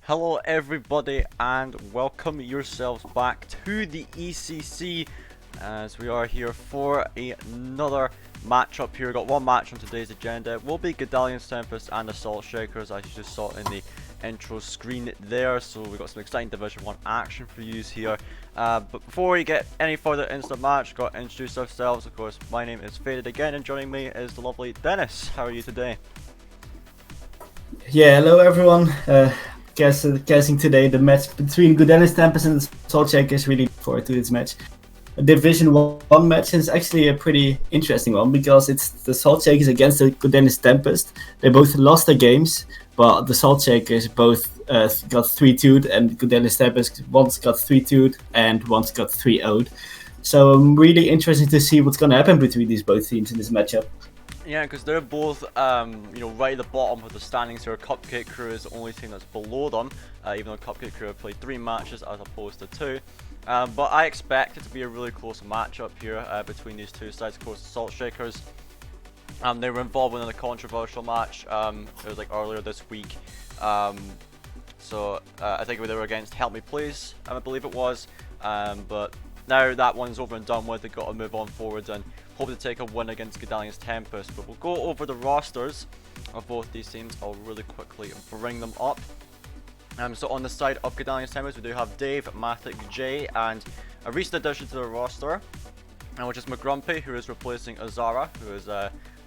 Hello everybody and welcome yourselves back to the ECC as we are here for another matchup here. We've got one match on today's agenda. It will be Godalions, Tempest and Assault Shakers, as you just saw in the intro screen there. So we've got some exciting Division 1 action for you here. But before we get any further into the match, we've got to introduce ourselves. Of course, my name is Faded again and joining me is the lovely Dennis. How are you today? Yeah, hello everyone. Guessing today the match between Godalions, Tempest and Assault Shakers. Really look forward to this match. A Division 1 match, and it's actually a pretty interesting one because it's the Assault Shakers against the Godalions Tempest. They both lost their games, but the Assault Shakers both got 3-2'd, and Godalions Tempest once got 3-2'd and once got 3-0'd. So I'm really interested to see what's going to happen between these both teams in this matchup. Yeah, because they're both, right at the bottom of the standings here. Cupcake Crew is the only team that's below them, even though Cupcake Crew have played 3 matches as opposed to 2. But I expect it to be a really close matchup here between these two sides. Of course, Assault Shakers, they were involved in a controversial match. It was like earlier this week. So I think they were against Help Me Please, I believe it was. But now that one's over and done with, they've got to move on forwards and hope to take a win against Godalions Tempest. But we'll go over the rosters of both these teams. I'll really quickly bring them up. So on the side of Godalions Tempest, we do have Dave, Matic, Jay, and a recent addition to the roster, which is McGrumpy, who is replacing Azara, who has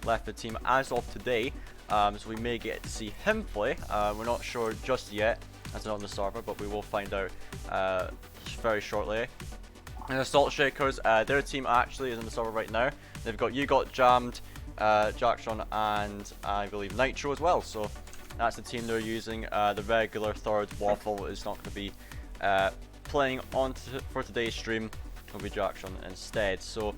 left the team as of today. So we may get to see him play. We're not sure just yet, as not on the server, but we will find out very shortly. And Assault Shakers, their team actually is in the server right now. They've got You Got Jammed, Jackson, and I believe Nitro as well. So that's the team they're using. The regular third Waffle is not going to be playing on for today's stream. It'll be Jackson instead. So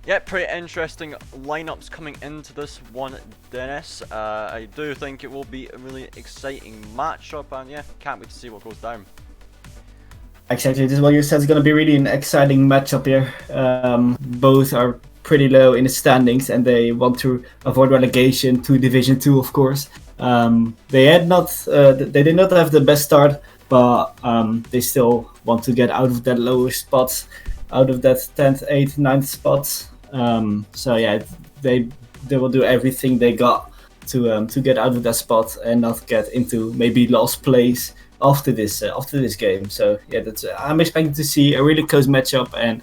yeah, pretty interesting lineups coming into this one, Dennis. I do think it will be a really exciting matchup, and yeah, can't wait to see what goes down. Exactly, this is what you said is going to be really an exciting matchup here. Both are pretty low in the standings, and they want to avoid relegation to Division 2, of course. They did not have the best start, but they still want to get out of that lower spots, out of that 10th, 8th, 9th spots. So yeah, they will do everything they got to get out of that spot and not get into maybe last place after this game. So yeah, I'm expecting to see a really close matchup and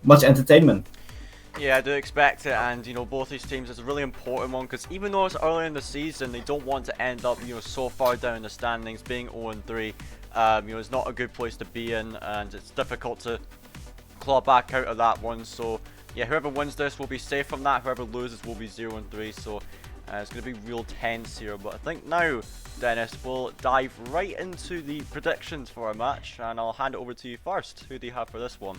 much entertainment. Yeah, I do expect it, and both these teams is a really important one because even though it's early in the season, they don't want to end up so far down in the standings. Being 0-3, is not a good place to be in, and it's difficult to claw back out of that one. So yeah, whoever wins this will be safe from that. Whoever loses will be 0-3. So it's going to be real tense here. But I think now, Dennis, we'll dive right into the predictions for our match, and I'll hand it over to you first. Who do you have for this one?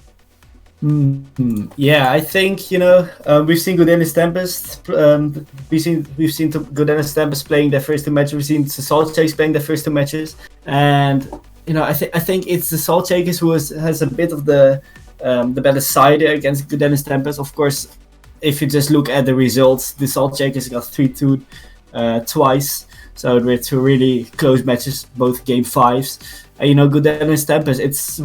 Yeah, I think we've seen Godalions Tempest. We've seen Godalions Tempest playing their first 2 matches. We've seen the Assault Shakers playing their first 2 matches, and I think it's the Assault Shakers who has a bit of the better side against Godalions Tempest. Of course, if you just look at the results, the Assault Shakers got 3-2 twice. So it were 2 really close matches, both game 5s. Godalions Tempest,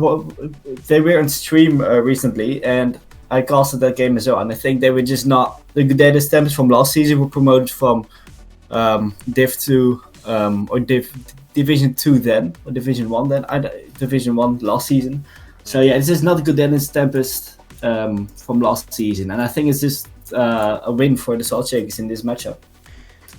they were on stream recently, and I casted that game as well. And I think they were just not the Godalions Tempest from last season. Were promoted from Div 2 or Division 2 then, or Division 1 then. Division 1 last season. So yeah, this is not the Godalions Tempest from last season, and I think it's just a win for the Assault Shakers in this matchup.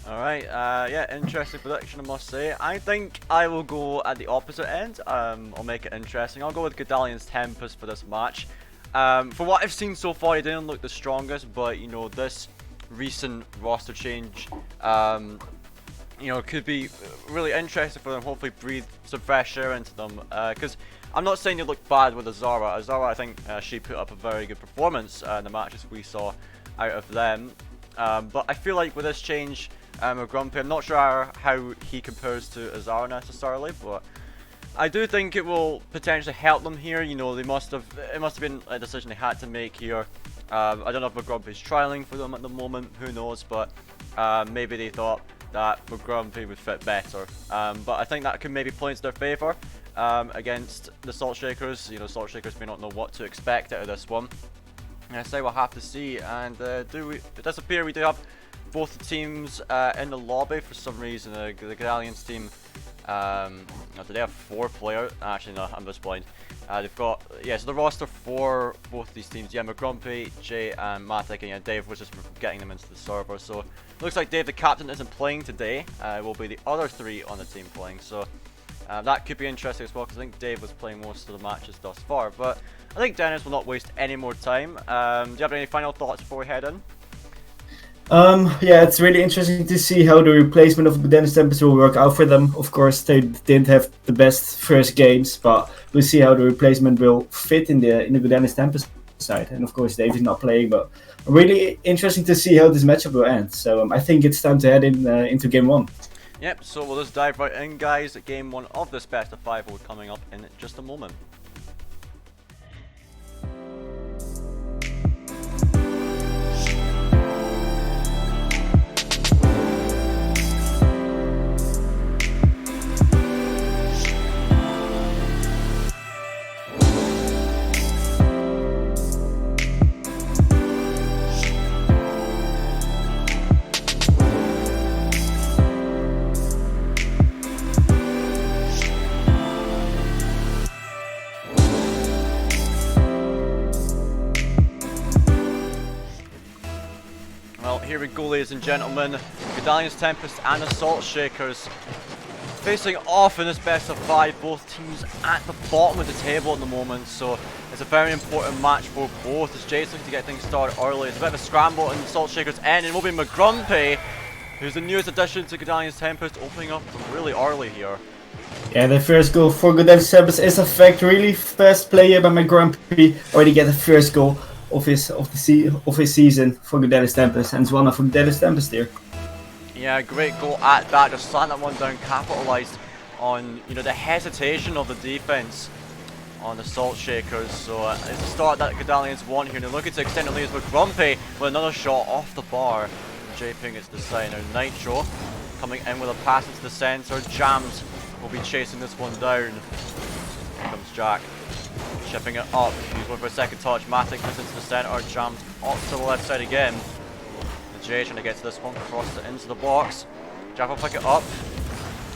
Alright, yeah, interesting prediction, I must say. I think I will go at the opposite end. I'll make it interesting. I'll go with Godalions Tempest for this match. For what I've seen so far, he didn't look the strongest, but this recent roster change, could be really interesting for them. Hopefully breathe some fresh air into them, because I'm not saying they look bad with Azara. Azara, I think she put up a very good performance in the matches we saw out of them. But I feel like with this change, Grumpy, I'm not sure how he compares to Azara necessarily, but I do think it will potentially help them here. It must have been a decision they had to make here. I don't know if McGrumpy's trialing for them at the moment, who knows, but maybe they thought that Grumpy would fit better. But I think that could maybe play into their favour against the Salt Shakers. You know, Salt Shakers may not know what to expect out of this one. And I say we'll have to see. And it does appear we do have both the teams in the lobby for some reason. The Godalions team, do they have 4 players? Actually, no, I'm just blind. They've got, yeah, so the roster for both these teams, yeah, McGrumpy, Jay, and Matic, and yeah, Dave was just getting them into the server. So looks like Dave, the captain, isn't playing today. Will be the other 3 on the team playing. So that could be interesting as well, because I think Dave was playing most of the matches thus far. But I think Dennis will not waste any more time. Do you have any final thoughts before we head in? Yeah, it's really interesting to see how the replacement of Dennis Tempest will work out for them. Of course, they didn't have the best first games, but we'll see how the replacement will fit in the Dennis Tempest side. And of course, Dave is not playing, but really interesting to see how this matchup will end. So I think it's time to head into game 1. Yep, so we'll just dive right in, guys. Game 1 of this best of 5 will be coming up in just a moment. Here we go, ladies and gentlemen. Godalions, Tempest, and the Salt Shakers facing off in this best of 5. Both teams at the bottom of the table at the moment, so it's a very important match for both. As Jay's looking to get things started early. It's a bit of a scramble in the Salt Shakers' end, and it will be McGrumpy, who's the newest addition to Godalions Tempest, opening up really early here. Yeah, the first goal for Godalions Tempest is a fact. Really fast player by McGrumpy. Already get the first goal of his season for Godalions Tempest, and it's one of Godalions Tempest here. Yeah, great goal at that. Just slam that one down, capitalised on the hesitation of the defence on the Salt Shakers. So it's a start that Godalions want here. And they're looking to extend the lead with McGrumpy with another shot off the bar. J-Ping gets the side. Now Nitro coming in with a pass into the centre. Jams will be chasing this one down. Here comes Jack. Shipping it up, he's going for a second touch. Matic goes into the centre, Jams up to the left side again. And Jay trying to get to this one, cross it into the box. Jack will pick it up.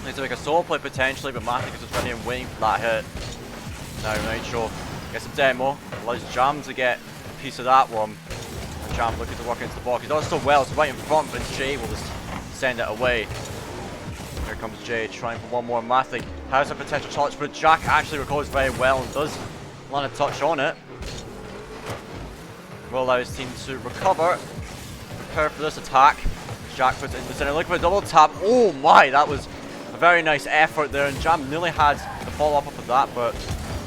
Needs to make a solo play potentially, but Matic is just running and waiting for that hit. Now Nitro gets a demo, allows Jam to get a piece of that one. And Jam looking to work into the box. He does so well, it's right in front, but Jay will just send it away. Here comes Jay trying for one more. Matic has a potential touch, but Jack actually recalls very well and does land a touch on it. Will allow his team to recover, prepare for this attack. Jack puts it in the center, looking for a double tap. Oh my, that was a very nice effort there, and Jam nearly had the follow up of that, but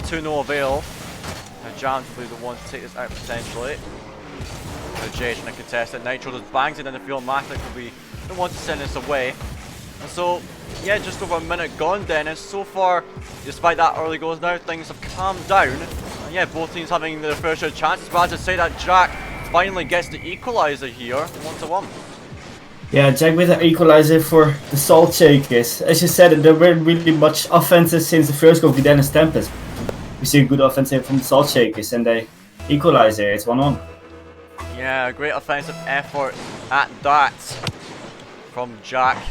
to no avail. Now Jam will be the one to take this out potentially. Now Jay trying to contest it. Nitro just bangs it in the field. Matic will be the one to send this away. And so, yeah, just over a minute gone, Dennis. So far, despite that early goals now, things have calmed down. And yeah, both teams having their fair share of chances. But as I say, that Jack finally gets the equaliser here, 1-1. Yeah, Jack with the equaliser for the Salt Shakers. As you said, there weren't really much offenses since the first goal of the Dennis Tempest. We see a good offense here from the Salt Shakers, and they equalize here. It's 1-1. Yeah, great offensive effort at that from Jack.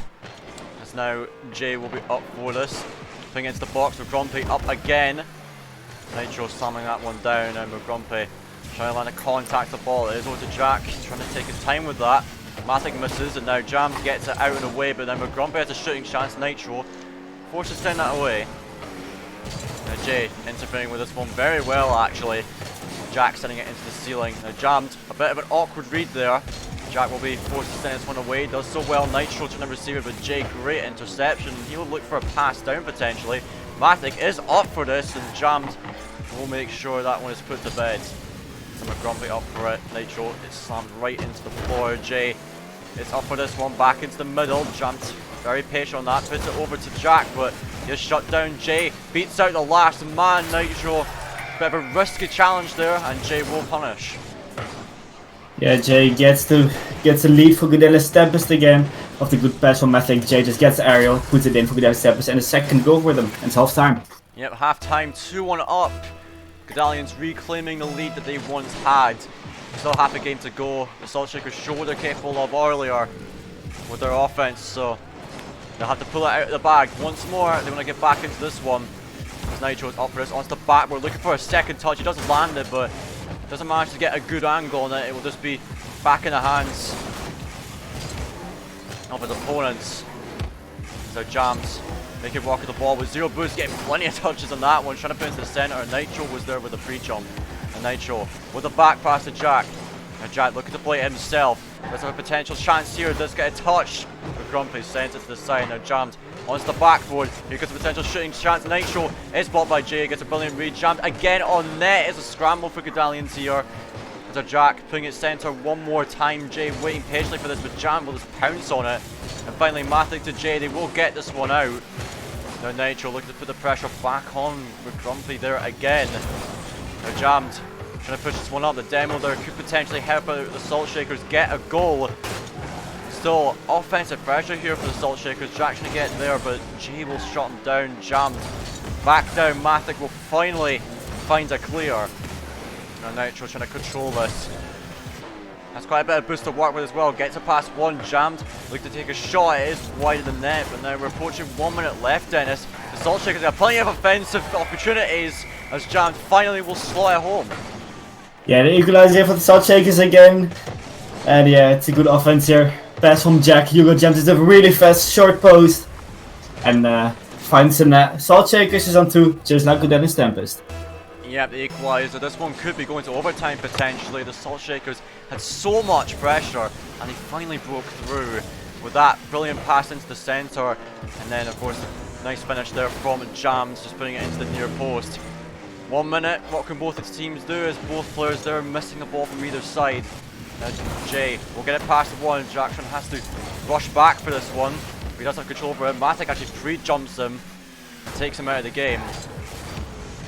Now Jay will be up for this. Ping into the box with Grumpy up again. Nitro slamming that one down, and McGrumpy trying to land a contact the ball. It is over to Jack, trying to take his time with that. Matic misses, and now Jam gets it out and away, but then McGrumpy has a shooting chance. Nitro forces to send that away. Now Jay interfering with this one very well actually. Jack sending it into the ceiling. Now Jammed, a bit of an awkward read there. Jack will be forced to send this one away. Does so well. Nitro trying to receive it, but Jay, great interception. He'll look for a pass down potentially. Matic is up for this, and Jammed will make sure that one is put to bed. So McGrumpy up for it. Nitro is slammed right into the floor. Jay is up for this one, back into the middle. Jammed very patient on that. Puts it over to Jack, but he's shut down. Jay beats out the last man. Nitro, bit of a risky challenge there, and Jay will punish. Yeah, Jay gets the lead for Godalions Tempest again. Off the good pass from Matic, Jay just gets the aerial, puts it in for Godalions Tempest, and a second goal for them. And it's half time. Yep, half time, 2-1 up. Godalions reclaiming the lead that they once had. Still half a game to go. The Salt Shakers showed what they're capable of earlier with their offense, so they'll have to pull it out of the bag once more. They want to get back into this one. As Nitro's up for this, onto the backward, looking for a second touch. He doesn't land it, but doesn't manage to get a good angle on it. It will just be back in the hands of his opponents. So Jams making work with the ball with zero boost, getting plenty of touches on that one, trying to put into the centre. And Nitro was there with a pre-jump. And Nitro with a back pass to Jack. Now Jack looking to play it himself. There's a potential chance here. Does get a touch. But Grumpy sends it to the side. Now Jammed onto the backboard. Here comes a potential shooting chance. Nitro is blocked by Jay. Gets a brilliant read. Jammed again on net. It's a scramble for Godalions here. There's a Jack putting it centre one more time. Jay waiting patiently for this, but Jam will just pounce on it. And finally Matic to Jay. They will get this one out. Now Nitro looking to put the pressure back on with Grumpy there again. Now Jammed trying to push this one up. The demo there could potentially help out the Salt Shakers get a goal. Still offensive pressure here for the Salt Shakers. Jack's trying to get there, but Jay will shut him down. Jammed back down. Matic will finally find a clear. Now Nitro trying to control this. That's quite a bit of boost to work with as well. Gets a pass one. Jammed looking to take a shot. It is wide of the net, but now we're approaching 1 minute left, Dennis. The Salt Shakers have plenty of offensive opportunities as Jammed finally will slot it home. Yeah, the equalizer for the Salt Shakers again. And yeah, it's a good offense here. Pass from Jack. Hugo jumps into a really fast short post. And finds some net. Salt Shakers is on 2, just like Godalions Tempest. Yep, the equaliser. This one could be going to overtime potentially. The Salt Shakers had so much pressure and they finally broke through with that brilliant pass into the centre. And then of course, nice finish there from Jams, just putting it into the near post. 1 minute, what can both its teams do as both players there missing the ball from either side. Jay will get it past the one. Jackson has to rush back for this one. He does have control over it. Matic actually pre-jumps him and takes him out of the game.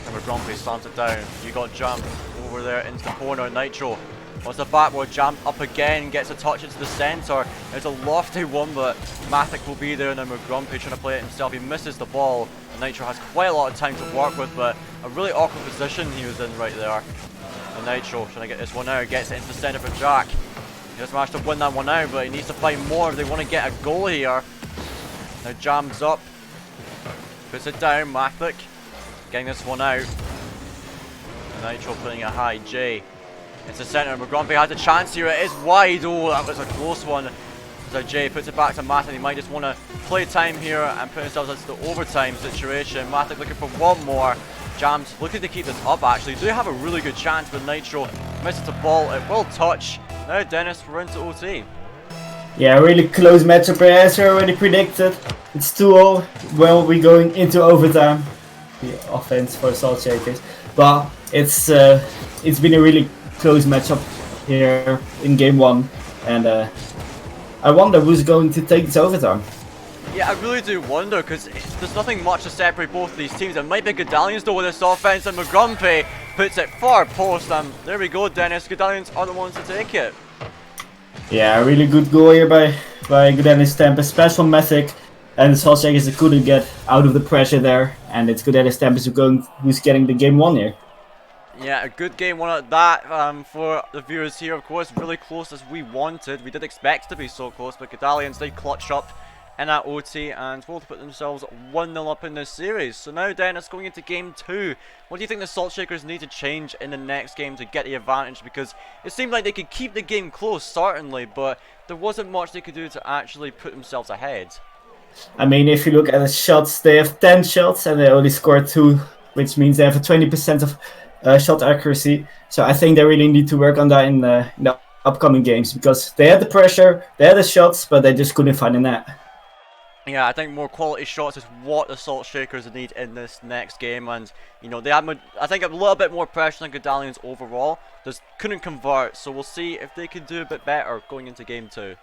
And with Grumpy slams it down. You got Jump over there into the corner. Nitro wants the backward Jump up again, gets a touch into the centre. There's a lofty one, but Matic will be there, and then with Grumpy trying to play it himself. He misses the ball. And Nitro has quite a lot of time to work with, but a really awkward position he was in right there. And Nitro trying to get this one out, gets it into the centre for Jack. He just managed to win that one out, but he needs to find more if they want to get a goal here. Now Jams up, puts it down. Matic getting this one out. Nitro putting it high. Jay into the centre. McGrumpy has a chance here. It is wide. Oh, that was a close one. So Jay puts it back to Matic. He might just want to play time here and put himself into the overtime situation. Matic looking for one more. Jams looking to keep this up actually. Do have a really good chance, but Nitro misses the ball. It will touch. Now Dennis, we're into OT. Yeah, really close matchup here, as we already predicted. It's 2-0 when we're going into overtime. The offense for Salt Shakers, but it's been a really close matchup here in game 1, and I wonder who's going to take this overtime. Yeah, I really do wonder, because there's nothing much to separate both of these teams. It might be Godalions though with this offense, and McGrumpy puts it far post, and there we go, Dennis. Godalions are the ones to take it. Yeah, really good goal here by Godalions Tempest, special Matic. And the Salt Shakers couldn't get out of the pressure there, and it's Godalions Tempest who's getting the game 1 here. Yeah, a good game 1 at that for the viewers here, of course. Really close as we wanted. We did expect to be so close, but Godalions did clutch up in that OT and will put themselves 1-0 up in this series. So now, Dennis, going into game 2, what do you think the Salt Shakers need to change in the next game to get the advantage? Because it seemed like they could keep the game close, certainly, but there wasn't much they could do to actually put themselves ahead. I mean, if you look at the shots, they have 10 shots and they only scored 2, which means they have a 20% of shot accuracy. So I think they really need to work on that in the upcoming games, because they had the pressure, they had the shots, but they just couldn't find the net. Yeah, I think more quality shots is what the Salt Shakers need in this next game, and you know they had, I think, a little bit more pressure than Godalions overall. Just couldn't convert, so we'll see if they can do a bit better going into game 2.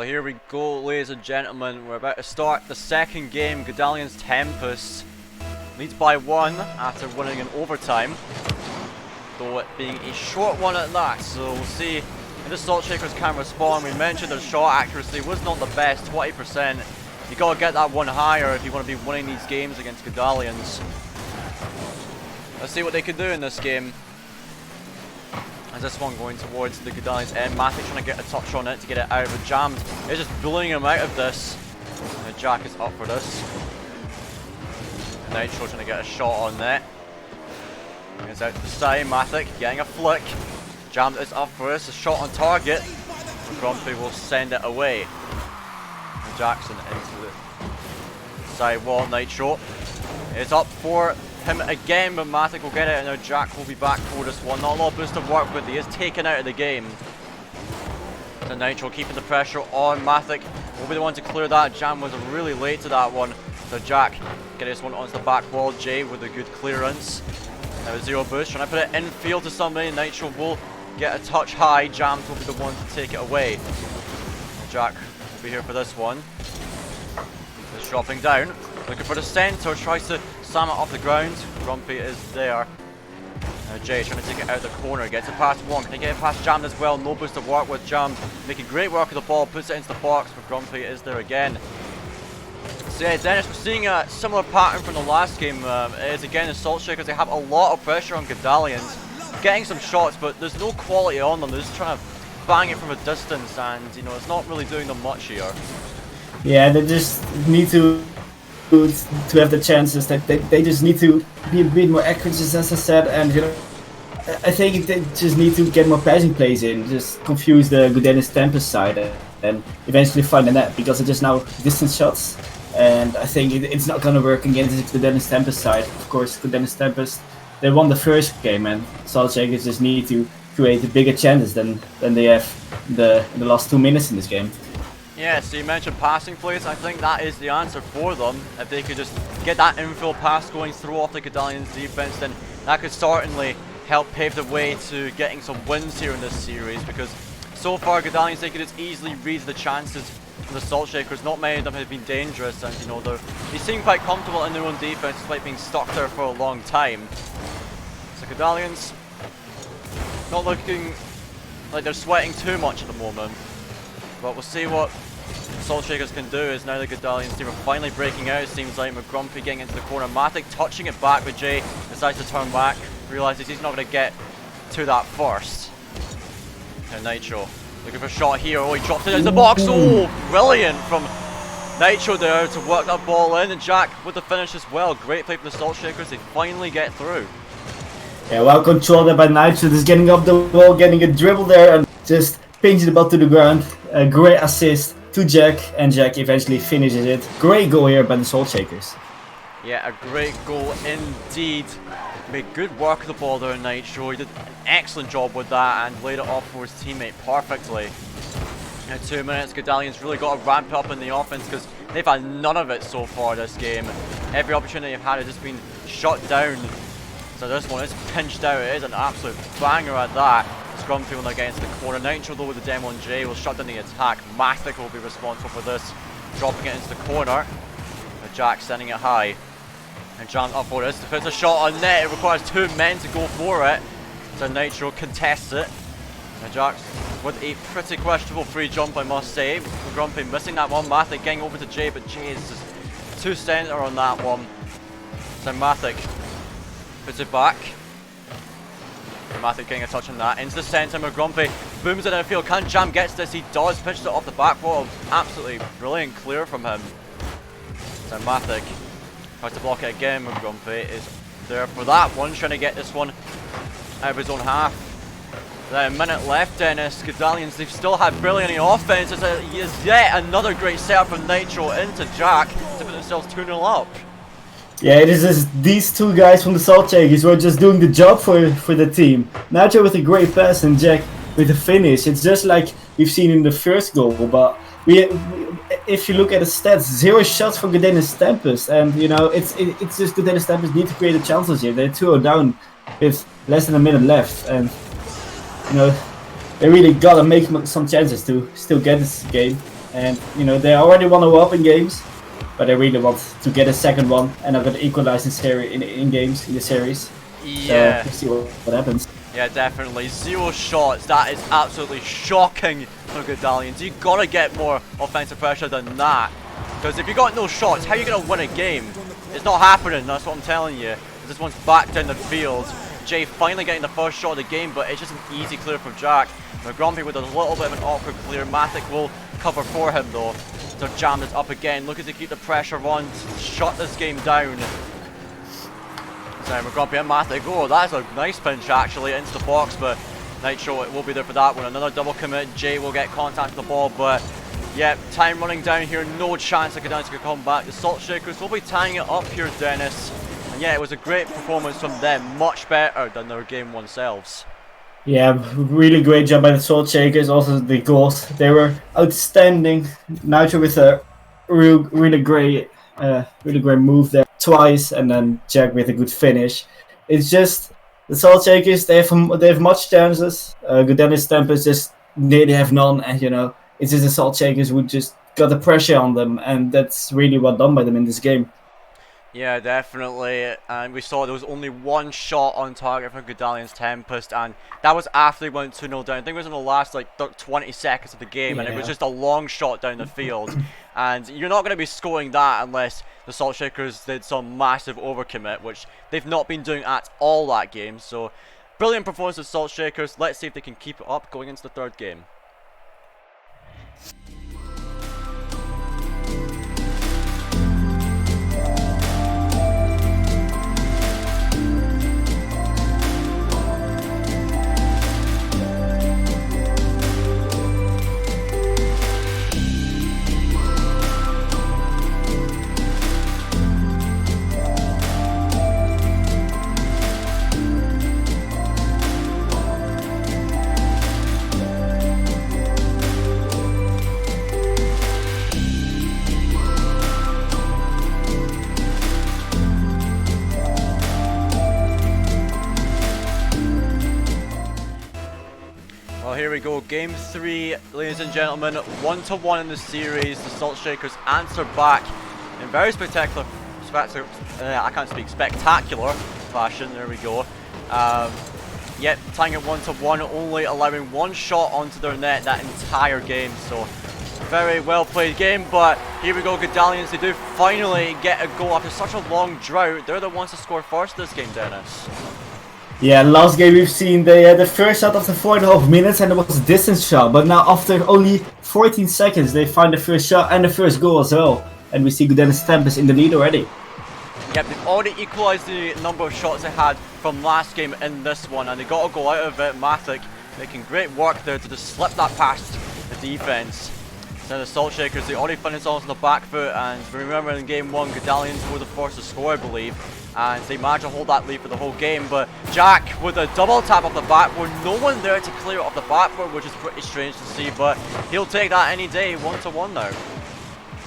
here we go, ladies and gentlemen. We're about to start the second game. Godalions Tempest leads by 1 after winning in overtime, though it being a short one at that. So we'll see if the Salt Shakers can respond. We mentioned their shot accuracy was not the best, 20%. You gotta get that one higher if you want to be winning these games against Godalions. Let's see what they can do in this game. As this one going towards the Godalions end, Matthew trying to get a touch on it to get it out, but Jammed is just bullying him out of this. And Jack is up for this. Nitro trying to get a shot on net. It's out to the side, Mathic getting a flick. Jammed is up for this, a shot on target. Grumpy will send it away. And Jackson into the side wall. Nitro is up for him again, but Mathic will get it, and now Jack will be back for this one. Not a lot of boost to work with, he is taken out of the game. So Nitro keeping the pressure on. Mathic will be the one to clear that. Jam was really late to that one. So Jack get this one onto the back wall. Jay with a good clearance. Now zero boost, trying to put it in field to somebody. Nitro will get a touch high. Jam will be the one to take it away. Jack will be here for this one. Just dropping down, looking for the center, tries to slam it off the ground. Grumpy is there. Now Jay trying to take it out the corner, gets it past one. Can he get it past Jammed as well? No boost to work with Jammed. Making great work of the ball, puts it into the box, but Grumpy is there again. So yeah, Dennis, we're seeing a similar pattern from the last game. It is again the Salt Shakers. They have a lot of pressure on Godalions. Getting some shots, but there's no quality on them. They're just trying to bang it from a distance, and you know, it's not really doing them much here. Yeah, they just need to have the chances. That they just need to be a bit more accurate, as I said, and you know, I think they just need to get more passing plays in, just confuse the Godalions Tempest side, and eventually find the net, because it's just now distance shots, and I think it's not gonna work against the Godalions Tempest side. Of course, Godalions Tempest, they won the first game, and Salt Shakers just need to create bigger chances than they have in the last 2 minutes in this game. Yeah, so you mentioned passing plays. I think that is the answer for them. If they could just get that infield pass going, throw off the Godalions defense, then that could certainly help pave the way to getting some wins here in this series, because so far Godalions, they could just easily read the chances from the Salt Shakers. Not many of them have been dangerous, and you know, they seem quite comfortable in their own defense despite being stuck there for a long time. So Godalions not looking like they're sweating too much at the moment. But we'll see what Salt Shakers can do, as now the Godalions team are finally breaking out. It seems like McGrumpy getting into the corner. Mathic touching it back, but Jay decides to turn back. Realizes he's not going to get to that first. And Nitro looking for a shot here. Oh, he dropped it into the box. Oh, brilliant from Nitro there to work that ball in. And Jack with the finish as well. Great play from the Salt Shakers. They finally get through. Yeah, well controlled there by Nitro. Just getting up the wall, getting a dribble there, and just pinching the ball to the ground. A great assist to Jack, and Jack eventually finishes it. Great goal here by the Salt Shakers. Yeah, a great goal indeed. Made good work of the ball there, Nitro. He did an excellent job with that and laid it off for his teammate perfectly. In 2 minutes, Godalions really got to ramp up in the offense, because they've had none of it so far this game. Every opportunity they've had has just been shut down. So this one is pinched out. It is an absolute banger at that. Grumpy when they get into the corner. Nitro though with the demo on J will shut down the attack. Mathic will be responsible for this, dropping it into the corner. And Jack sending it high. And Jam up for this. If it's a shot on net, it requires 2 men to go for it. So Nitro contests it. And Jack with a pretty questionable free jump, I must say. Grumpy missing that one. Mathic getting over to Jay, but Jay is just too center on that one. So Mathic puts it back. Mathic getting a touch on that. Into the centre, McGrumpy booms it in the field. Can Jam gets this? He does. Pitched it off the back wall. Absolutely brilliant clear from him. So Mathic tries to block it again. McGrumpy is there for that one, trying to get this one out of his own half. Then a minute left, Dennis. Godalions, they've still had brilliant offense. It's yet another great setup from Nitro into Jack to put themselves 2-0 up. Yeah, it is just these two guys from the Salt Shakers who are just doing the job for the team. Nitro with a great pass and Jack with a finish. It's just like we've seen in the first goal, but if you look at the stats, 0 shots for Godalions Tempest, and you know it's just Godalions Tempest need to create the chances here. They're 2-0 down with less than a minute left, and you know they really gotta make some chances to still get this game. And they already won a up in games, but they really want to get a second one and have an equalizing series in games in the series. Yeah. So we'll see what happens. Yeah, definitely. 0 shots. That is absolutely shocking for Godalions. You gotta get more offensive pressure than that. Because if you got no shots, how are you gonna win a game? It's not happening, that's what I'm telling you. This one's back down the field. Jay finally getting the first shot of the game, but it's just an easy clear from Jack. Grumpy with a little bit of an awkward clear. Matic will cover for him though. So Jam is up again, looking to keep the pressure on, shut this game down. So Grumpy and Matic, oh, that's a nice pinch actually into the box, but Nitro it will be there for that one. Another double commit, Jay will get contact with the ball, but yeah, time running down here, no chance that Godalions could come back. The Salt Shakers will be tying it up here, Dennis. And yeah, it was a great performance from them, much better than their game one selves. Yeah, really great job by the Salt Shakers. Also the goals, they were outstanding. Nitro with a really great move there twice, and then Jack with a good finish. It's just the Salt Shakers, they have much chances. Godalions Tempest just they have none, and it's just the Salt Shakers who just got the pressure on them, and that's really well done by them in this game. Yeah, definitely. And we saw there was only one shot on target for Godalions Tempest, and that was after they went 2-0 down. I think it was in the last like 20 seconds of the game, and it was just a long shot down the field. And you're not going to be scoring that unless the Salt Shakers did some massive overcommit, which they've not been doing at all that game. So, brilliant performance of Salt Shakers. Let's see if they can keep it up going into the third game. Here we go, game 3, ladies and gentlemen, 1-1 in the series. The Salt Shakers answer back in very spectacular fashion. There we go. Yep, tying it 1-1, only allowing one shot onto their net that entire game. So very well played game, but here we go, Godalions, they do finally get a goal after such a long drought. They're the ones to score first this game, Dennis. Yeah, last game we've seen they had the first shot after 4.5 minutes, and it was a distance shot. But now after only 14 seconds, they find the first shot and the first goal as well. And we see Godalions Tempest in the lead already. Yep, they've already equalised the number of shots they had from last game in this one, and they got to go out of it. Matic making great work there to just slip that past the defence. So the Salt Shakers, they already finished on the back foot, and remember in game 1, Godalions were the first to score, I believe. And they managed to hold that lead for the whole game, but Jack with a double tap off the backboard, no one there to clear it off the backboard, which is pretty strange to see, but he'll take that any day, 1-1 now.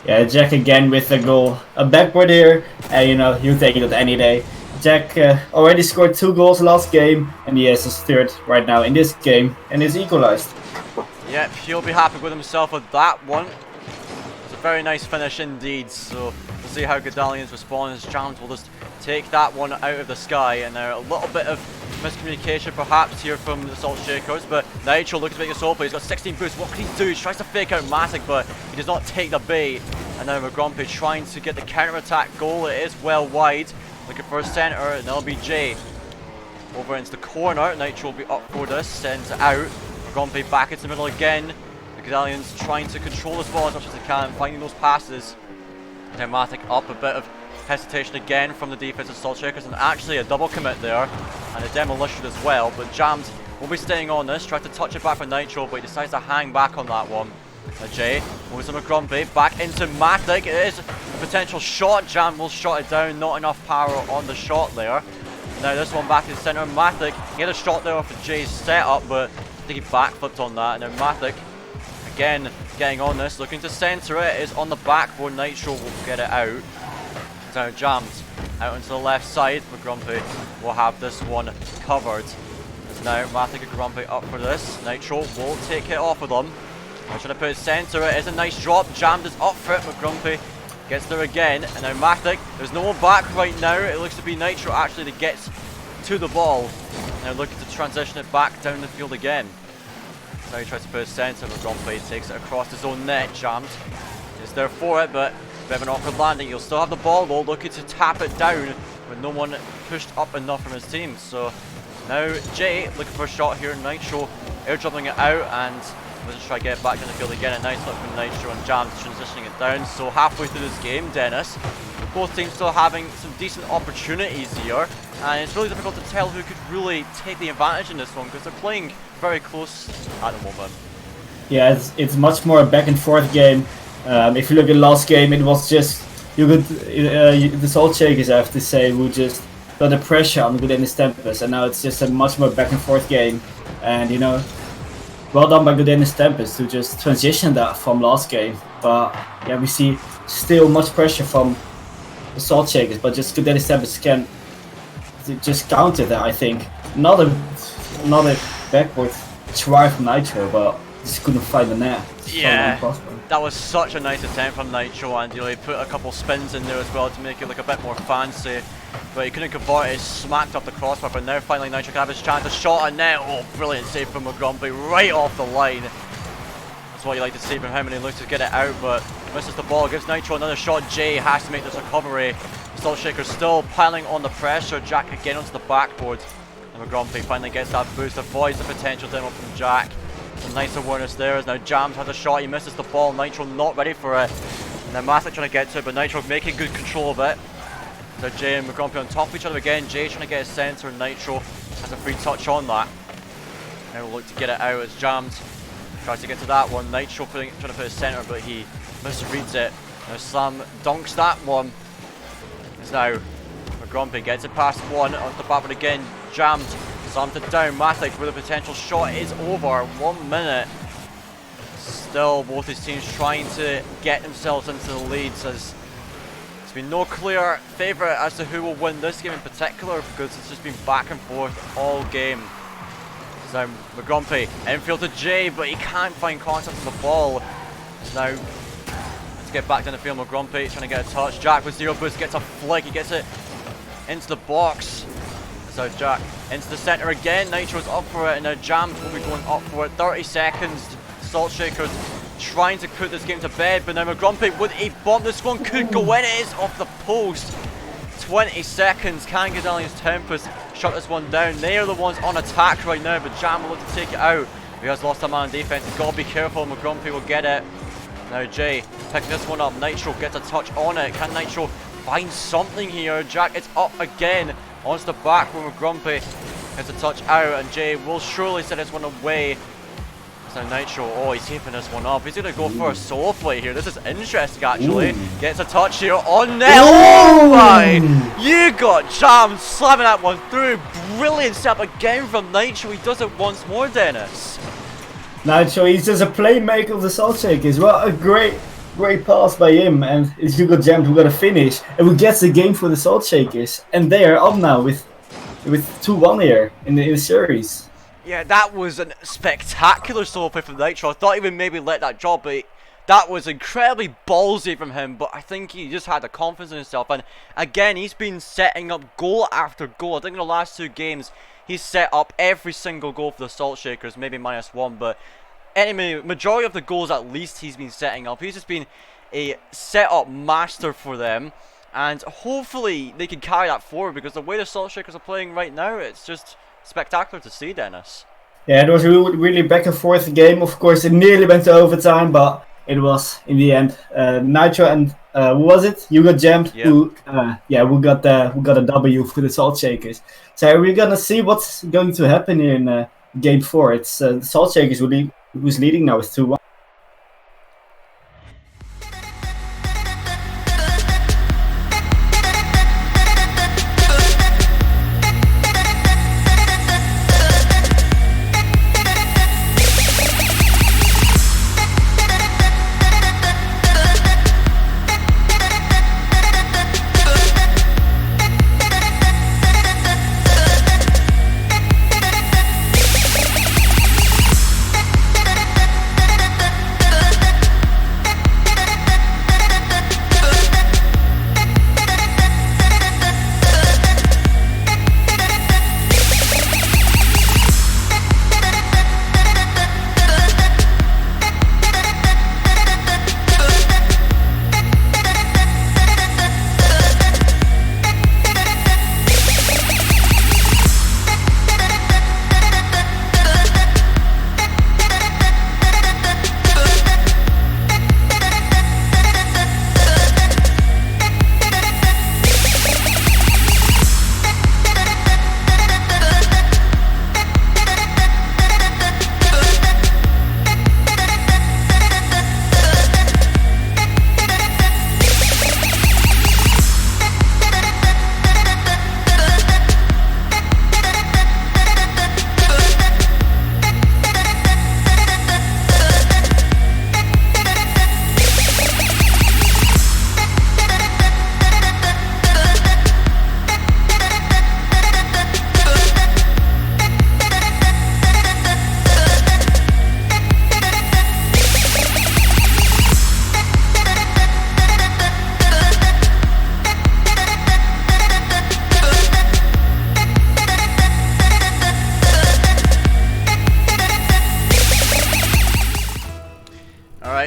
Yeah, Jack again with the goal. A backboard here, and he'll take it any day. Jack already scored 2 goals last game, and he has his third right now in this game, and is equalized. Yep, he'll be happy with himself with that one. It's a very nice finish indeed, so we'll see how Godalions respond as Jams will just take that one out of the sky, and there a little bit of miscommunication perhaps here from the Salt Shakers, but Nitro looks to make a solo play. He's got 16 boosts. What can he do? He tries to fake out Matic, but he does not take the bait. And now Grumpy trying to get the counter-attack goal. It is well wide. Looking for a centre, and that'll be Jay. Over into the corner. Nitro will be up for this. Sends it out. Grumpy back into the middle again. The Godalions trying to control this ball as much as they can, finding those passes. Now Matic up, a bit of hesitation again from the defensive Salt Shakers, and actually a double commit there, and a demolition as well, but Jams will be staying on this, tries to touch it back for Nitro, but he decides to hang back on that one. Jay moves him a Grumpy, back into Matic. It is a potential shot. Jam will shot it down, not enough power on the shot there. Now this one back in the centre, Matic, he had a shot there off of Jay's setup, but I think he backflipped on that, and now Matic again getting on this, looking to centre it, is on the backboard. Nitro will get it out. Now Jams out into the left side, but Grumpy will have this one covered. As now Matic and Grumpy up for this. Nitro will take it off of them. I'm trying to put it center. It is a nice drop. Jammed is up for it. McGrumpy gets there again. And now Mathic. There's no one back right now. It looks to be Nitro actually that gets to the ball. Now looking to transition it back down the field again. Now he tries to put it center. McGrumpy takes it across his own net. Jammed is there for it, but a bit of an awkward landing. You'll still have the ball though, looking to tap it down with no one pushed up enough from his team. So now Jay looking for a shot here. Nitro air dribbling it out, and let's try to get it back in the field again. A nice look from Nitro and Jam transitioning it down. So halfway through this game, Dennis, both teams still having some decent opportunities here, and it's really difficult to tell who could really take the advantage in this one because they're playing very close at the moment. Yeah, it's much more a back and forth game. If you look at last game, it was just the Salt Shakers, I have to say, who just got the pressure on Godalions Tempest, and now it's just a much more back and forth game. And you know, well done by Godalions Tempest to just transition that from last game. But yeah, we see still much pressure from the Salt Shakers, but just Godalions Tempest can just counter that. I think not a backward try from Nitro, but just couldn't find the net. Yeah, that was such a nice attempt from Nitro, and he put a couple spins in there as well to make it look a bit more fancy. But he couldn't convert it, smacked up the crossbar, but now finally Nitro can have his chance. A shot on net. Oh, brilliant save from McGrumpy right off the line. That's what you like to see from him, and he looks to get it out, but misses the ball. Gives Nitro another shot. Jay has to make this recovery. Salt Shaker still piling on the pressure. Jack again onto the backboard. And McGrumpy finally gets that boost, avoids the potential demo from Jack. Some nice awareness there as now Jams has a shot. He misses the ball. Nitro not ready for it. And then Mathic trying to get to it, but Nitro making good control of it. So Jay and McGrumpy on top of each other again. Jay trying to get his center, and Nitro has a free touch on that. Now we'll look to get it out as Jams tries to get to that one. Nitro trying to put his center, but he misreads it. Now Sam dunks that one. It's now McGrumpy gets it past one onto the backboard again. Jammed, slammed it down. Mathic with a potential shot is over. 1 minute. Still both his teams trying to get themselves into the leads, as there's been no clear favourite as to who will win this game in particular, because it's just been back and forth all game. So McGrumpy infield to Jay, but he can't find contact with the ball. So now let's get back down the field. McGrumpy trying to get a touch. Jack with zero boost gets a flick. He gets it into the box. So Jack into the centre again. Nitro's up for it, and now Jams will be going up for it. 30 seconds. Salt Shakers trying to put this game to bed, but now McGrumpy with a bomb. This one could go in. It is off the post. 20 seconds. Can Godalions Tempest shut this one down? They are the ones on attack right now, but Jam will look to take it out. He has lost a man on defense. He's got to be careful. McGrumpy will get it. Now Jay picking this one up. Nitro gets a touch on it. Can Nitro find something here? Jack, it's up again. Onto the back where McGrumpy gets a touch out, and Jay will surely set this one away. So Nitro, oh, he's taping this one up. He's going to go for a solo play here. This is interesting, actually. Ooh. Gets a touch here on net. Oh my! You got Jam slamming that one through. Brilliant step again from Nitro. He does it once more, Dennis. Nitro, he's just a playmaker of the Salt Shakers. Well, a great pass by him, and it's Hugo Jam who got a finish, and who gets the game for the Salt Shakers. And they are up now with 2-1 here in the series. Yeah, that was a spectacular solo play from Nitro. I thought he would maybe let that drop, but that was incredibly ballsy from him. But I think he just had the confidence in himself. And again, he's been setting up goal after goal. I think in the last 2 games, he's set up every single goal for the Salt Shakers, maybe -1. But anyway, majority of the goals at least he's been setting up. He's just been a set-up master for them. And hopefully they can carry that forward, because the way the Salt Shakers are playing right now, it's just spectacular to see, Dennis. Yeah, it was a really back and forth game. Of course, it nearly went to overtime, but it was in the end Nitro and who was it? You got jammed. Yep. Who got a W for the Salt Shakers. So we're gonna see what's going to happen here in game 4. It's the Salt Shakers who's leading now with 2-1.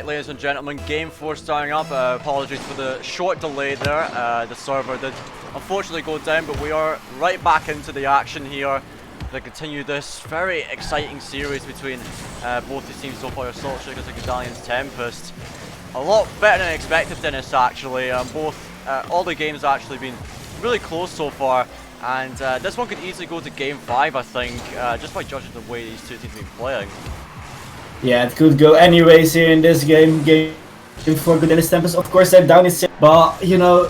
Alright, ladies and gentlemen, game 4 starting up. Apologies for the short delay there. The server did unfortunately go down, but we are right back into the action here to continue this very exciting series between both the teams so far, Assault Shakers and Godalions Tempest. A lot better than expected, Dennis, actually. All the games have actually been really close so far, and this one could easily go to game 5, I think, just by judging the way these two teams have been playing. Yeah, it could go anyways here in this game for Godalions Tempest. Of course, they're down in 6, but you know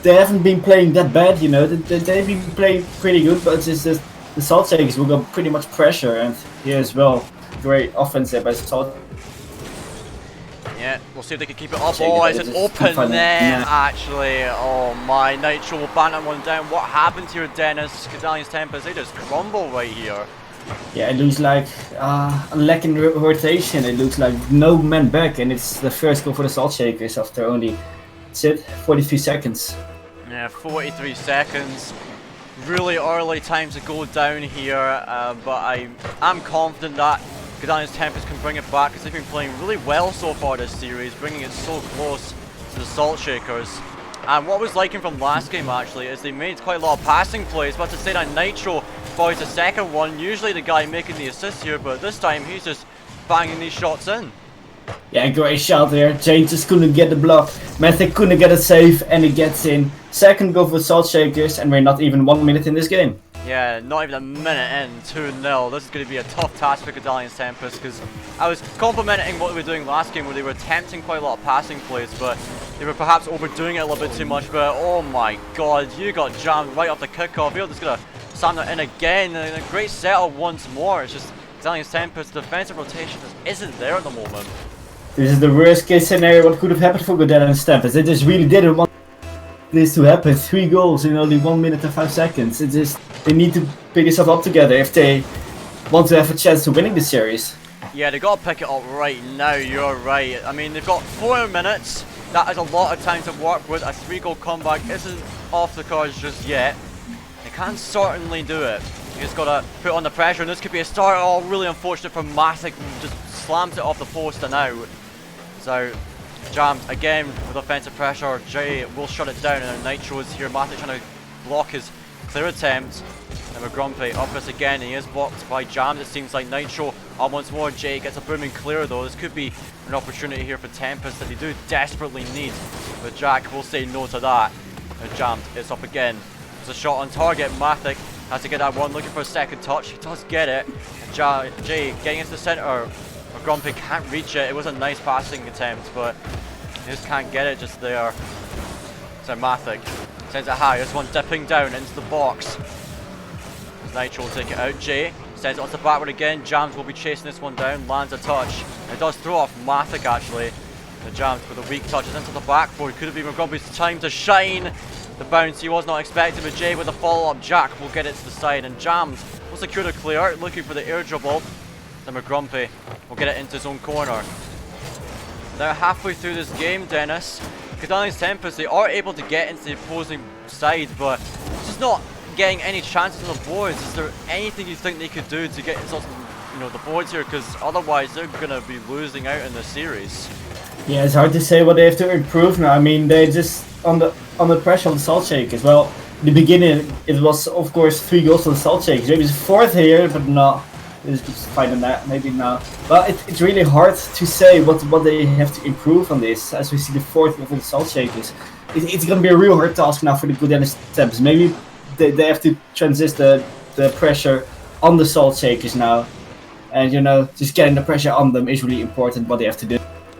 they haven't been playing that bad. You know they've been playing pretty good, but it's just the Salt Shakers will go pretty much pressure, and here as well, great offense there by Salt. Yeah, we'll see if they can keep it up. Oh, it's an open net, actually. Oh my, Nitro will ban that one down. What happened here, Dennis? Godalions Tempest, they just crumble right here. Yeah, it looks like a lack in rotation. It looks like no man back, and it's the first goal for the Salt Shakers after only 43 seconds. Yeah, 43 seconds. Really early time to go down here, but I'm confident that Godalions Tempest can bring it back because they've been playing really well so far this series, bringing it so close to the Salt Shakers. And what I was liking from last game actually is they made quite a lot of passing plays, but to say that Nitro boys the second one, usually the guy making the assist here, but this time he's just banging these shots in. Yeah, great shot there. Jay just couldn't get the block. Matic couldn't get a save, and he gets in. Second goal for Salt Shakers, and we're not even 1 minute in this game. Yeah, not even a minute in, 2-0. This is going to be a tough task for Godalions Tempest, because I was complimenting what they were doing last game where they were attempting quite a lot of passing plays, but they were perhaps overdoing it a little bit too much. But oh my god, you got jammed right off the kickoff. You're just going to slam that in again, and a great setup once more. It's just Godalions Tempest, defensive rotation just isn't there at the moment. This is the worst case scenario what could have happened for Godalions Tempest. They just really didn't want this to happen. 3 goals in only 1 minute and 5 seconds. It just, they need to pick themselves up together if they want to have a chance to winning this series. Yeah, they got to pick it up right now, you're right. I mean, they've got 4 minutes. That is a lot of time to work with. A 3-goal comeback isn't off the cards just yet. They can certainly do it. You just got to put on the pressure, and this could be a start. Oh, really unfortunate for Matic, just slams it off the post and out. So, jammed again with offensive pressure. Jay will shut it down, and Nitro is here. Matic trying to block his clear attempt. And McGrumpy up this again. He is blocked by Jams. It seems like Nitro once more. Jay gets a booming clear though. This could be an opportunity here for Tempest that they do desperately need. But Jack will say no to that. And Jammed is up again. There's a shot on target. Matic has to get that one. Looking for a second touch. He does get it. Jay getting into the centre. McGrumpy can't reach it. It was a nice passing attempt, but he just can't get it just there. So Matic sends it high. This one dipping down into the box. Nitro will take it out. Jay sends it onto the backward again. Jams will be chasing this one down. Lands a touch. It does throw off Matic actually. The Jams with a weak touch is into the backboard. Could have been McGrumpy's time to shine. The bounce he was not expecting, but Jay with a follow-up. Jack will get it to the side, and Jams will secure the clear. Looking for the air dribble. Then McGrumpy will get it into his own corner. Now halfway through this game, Dennis, Godalions Tempest, they are able to get into the opposing side, but just not getting any chances on the boards. Is there anything you think they could do to get into the boards here? Because otherwise they're going to be losing out in the series. Yeah, it's hard to say what they have to improve now. I mean, they just on the pressure on the Salt Shakers. Well, in the beginning it was of course 3 goals on the Salt Shakers. Maybe it's 4th here, but no. It's fine on that, maybe not. But it's really hard to say what they have to improve on this, as we see the 4th of the Salt Shakers. It's going to be a real hard task now for the Godalions Tempest. Maybe they have to transist the pressure on the Salt Shakers now. And just getting the pressure on them is really important, what they have to do.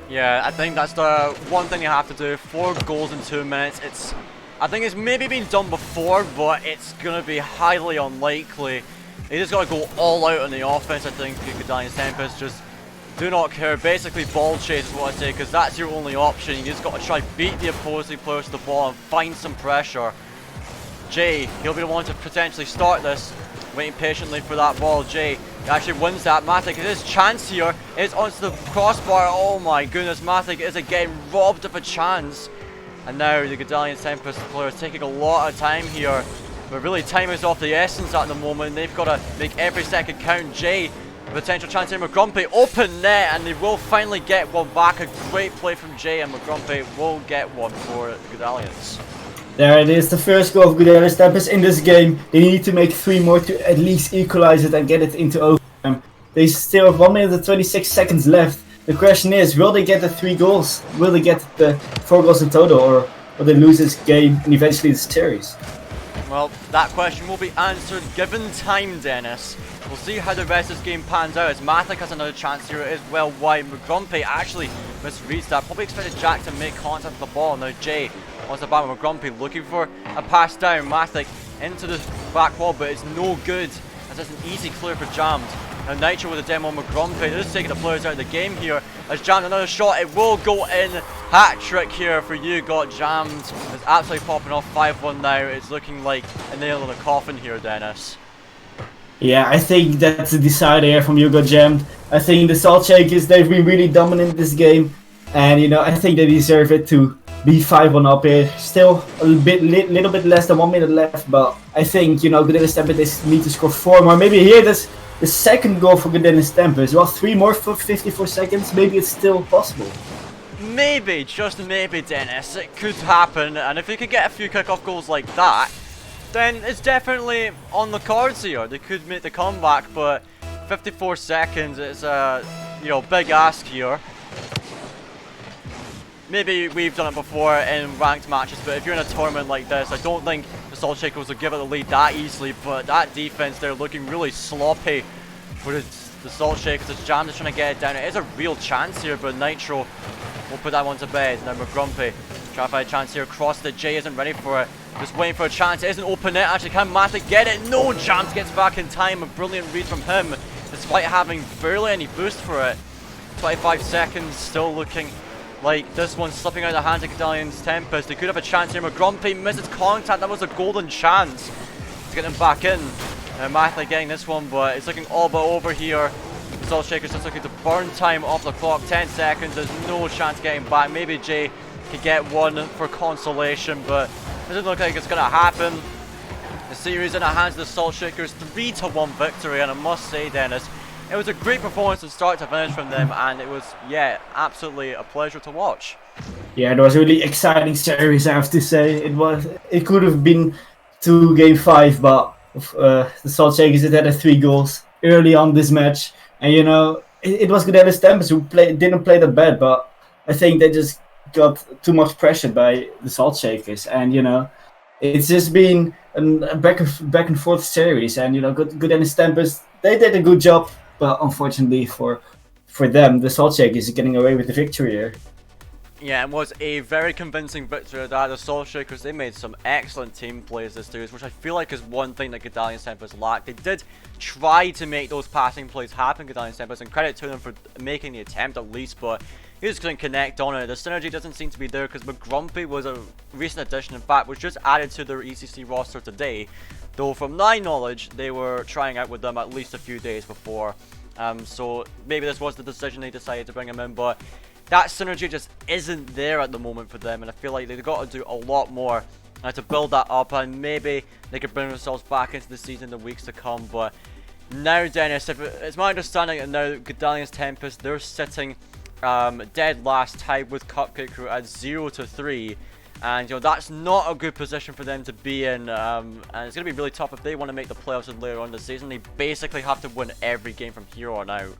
Yeah, I think that's the one thing you have to do. 4 goals in 2 minutes. I think it's maybe been done before, but it's going to be highly unlikely. They just got to go all out on the offense, I think. Godalions Tempest just do not care. Basically, ball chase is what I say, because that's your only option. You just got to try beat the opposing players to the ball and find some pressure. Jay, he'll be the one to potentially start this. Waiting patiently for that ball. Jay actually wins that. Matic, his chance here is onto the crossbar. Oh my goodness, Matic is again robbed of a chance. And now the Godalions Tempest players taking a lot of time here. But really, time is of the essence at the moment. They've got to make every second count. Jay Potential chance here, McGrumpy, open net, and they will finally get one back. A great play from Jay, and McGrumpy will get one for the Godalions. There it is, the first goal of Godalions Tempest in this game. They need to make 3 more to at least equalize it and get it into overtime. They still have 1 minute and 26 seconds left. The question is, will they get the 3 goals? Will they get the 4 goals in total, or will they lose this game and eventually the series? Well, that question will be answered given time, Dennis. We'll see how the rest of this game pans out, as Mathek has another chance here as well. Wide McGrumpy actually misreads that. Probably expected Jack to make contact with the ball. Now Jay wants the battle with McGrumpy, looking for a pass down. Mathek into the back wall, but it's no good, as it's an easy clear for Jammed. Now Nitro with a demo on McGrumpy. They're just taking the players out of the game here. As Jammed another shot, it will go in. Hat trick here for you, got Jammed. It's absolutely popping off 5-1 now. It's looking like a nail in the coffin here, Dennis. Yeah, I think that's a decider here from Hugo Jammed. I think the Salt Shakers, they've been really dominant this game. And, you know, I think they deserve it to be 5-1 up here. Still a little bit less than 1 minute left. But I think, you know, Godalions Tempest, they need to score 4 more. Maybe here, that's the second goal for Godalions Tempest. Well, 3 more for 54 seconds. Maybe it's still possible. Maybe, just maybe, Dennis. It could happen. And if they could get a few kick-off goals like that, then it's definitely on the cards here. They could make the comeback, but 54 seconds is a, you know, big ask here. Maybe we've done it before in ranked matches, but if you're in a tournament like this, I don't think the Salt Shakers will give it the lead that easily. But that defense, they're looking really sloppy for the Salt Shakers. As Jam is trying to get it down. It is a real chance here, but Nitro will put that one to bed. Now McGrumpy trying to find a chance here across the J isn't ready for it. Just waiting for a chance. It isn't open net. Actually, can Mathek get it? No, Jams gets back in time. A brilliant read from him, despite having barely any boost for it. 25 seconds, still looking like this one's slipping out of the hands of Godalions Tempest. They could have a chance here. McGrumpy misses contact. That was a golden chance to get him back in. Mathek getting this one, but it's looking all but over here. Salt Shakers just looking to burn time off the clock. 10 seconds. There's no chance getting back. Maybe Jay could get one for consolation, but it doesn't look like it's going to happen. The series in the hands of the Salt Shakers, 3-1 victory, and I must say, Dennis, it was a great performance from start to finish from them, and it was, yeah, absolutely a pleasure to watch. Yeah, it was a really exciting series, I have to say. It could have been 2 game 5, but the Salt Shakers had 3 goals early on this match, and you know it was Godalions Tempest who didn't play that bad, but I think they just got too much pressure by the Salt Shakers, and you know it's just been a back and forth series, and you know Godalions Tempest, they did a good job, but unfortunately for them, the Salt Shakers are getting away with the victory here. Yeah, it was a very convincing victory that the Salt Shakers, they made some excellent team plays this series, which I feel like is one thing that Godalions Tempest lacked. They did try to make those passing plays happen, Godalions Tempest, and credit to them for making the attempt at least, but he just couldn't connect on it. The synergy doesn't seem to be there because McGrumpy was a recent addition, in fact, was just added to their ECC roster today, though from my knowledge, they were trying out with them at least a few days before. So maybe this was the decision they decided to bring him in, but that synergy just isn't there at the moment for them, and I feel like they've got to do a lot more to build that up, and maybe they could bring themselves back into the season in the weeks to come. But now, Dennis, it's my understanding that now Godalions Tempest, they're sitting dead last, tied with Cupcake Crew at 0-3, and you know that's not a good position for them to be in, and it's going to be really tough if they want to make the playoffs later on the season. They basically have to win every game from here on out.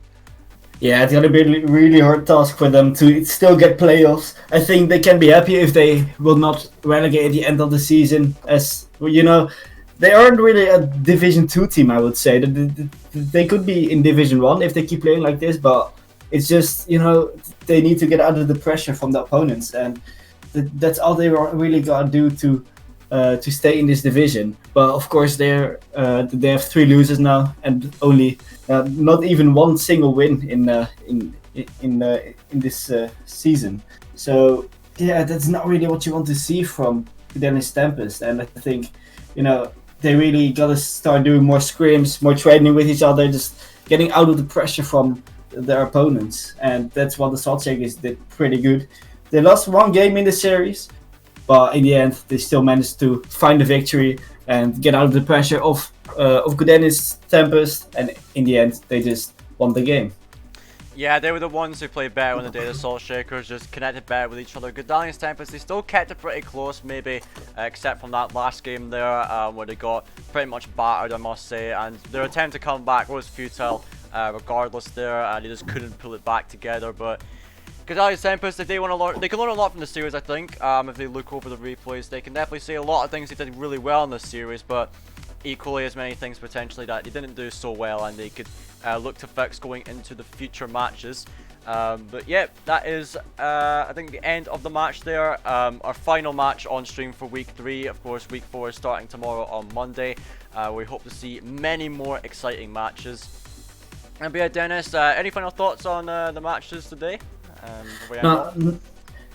Yeah, it's gonna be a really hard task for them to still get playoffs. I think they can be happy if they will not relegate at the end of the season, as you know, they aren't really a Division 2 team, I would say. They could be in Division 1 if they keep playing like this, but it's just, you know, they need to get out of the pressure from the opponents, and that's all they really gotta do to stay in this division. But of course, they have 3 losers now, and only not even one single win in this season. So yeah, that's not really what you want to see from Godalions Tempest. And I think, you know, they really gotta start doing more scrims, more training with each other, just getting out of the pressure from their opponents. And that's what the Salt Shakers did pretty good. They lost 1 game in the series, but in the end, they still managed to find a victory and get out of the pressure of Godalions Tempest. And in the end, they just won the game. Yeah, they were the ones who played better on the day. The Salt Shakers just connected better with each other. Godalions Tempest, they still kept it pretty close, maybe, except from that last game there, where they got pretty much battered, I must say. And their attempt to come back was futile, regardless there, and they just couldn't pull it back together. But Godalions Tempest, if they want to learn, they can learn a lot from the series, I think. If they look over the replays, they can definitely say a lot of things they did really well in this series, but equally as many things potentially that they didn't do so well, and they could look to fix going into the future matches. But yeah, that is I think the end of the match there. Our final match on stream for week 3. Of course, week 4 is starting tomorrow on Monday. We hope to see many more exciting matches. And but yeah, Dennis, any final thoughts on the matches today?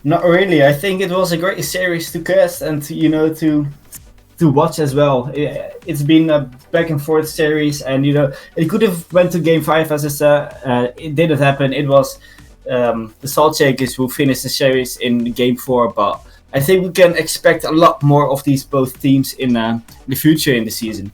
Not really. I think it was a great series to cast and to watch as well. It's been a back and forth series, and it could have went to game 5 as I said. It didn't happen. It was the Salt Shakers who finished the series in game 4, but I think we can expect a lot more of these both teams in the future in the season.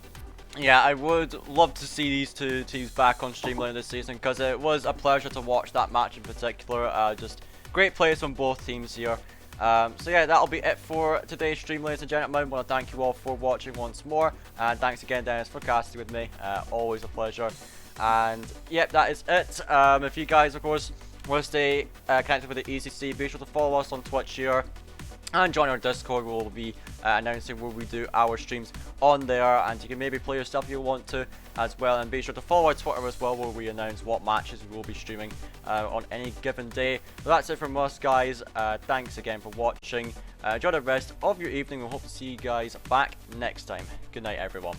Yeah, I would love to see these two teams back on Streamline this season, because it was a pleasure to watch that match in particular. Just great plays from both teams here. So yeah, that'll be it for today's stream, ladies and gentlemen. I want to thank you all for watching once more, and thanks again, Dennis, for casting with me. Always a pleasure. And yep, that is it. If you guys, of course, want to stay connected with the ECC, be sure to follow us on Twitch here and join our Discord. We'll be announcing where we do our streams on there, and you can maybe play yourself if you want to as well. And be sure to follow our Twitter as well, where we announce what matches we will be streaming on any given day. But that's it from us, guys. Thanks again for watching. Enjoy the rest of your evening. We hope to see you guys back next time. Good night, everyone.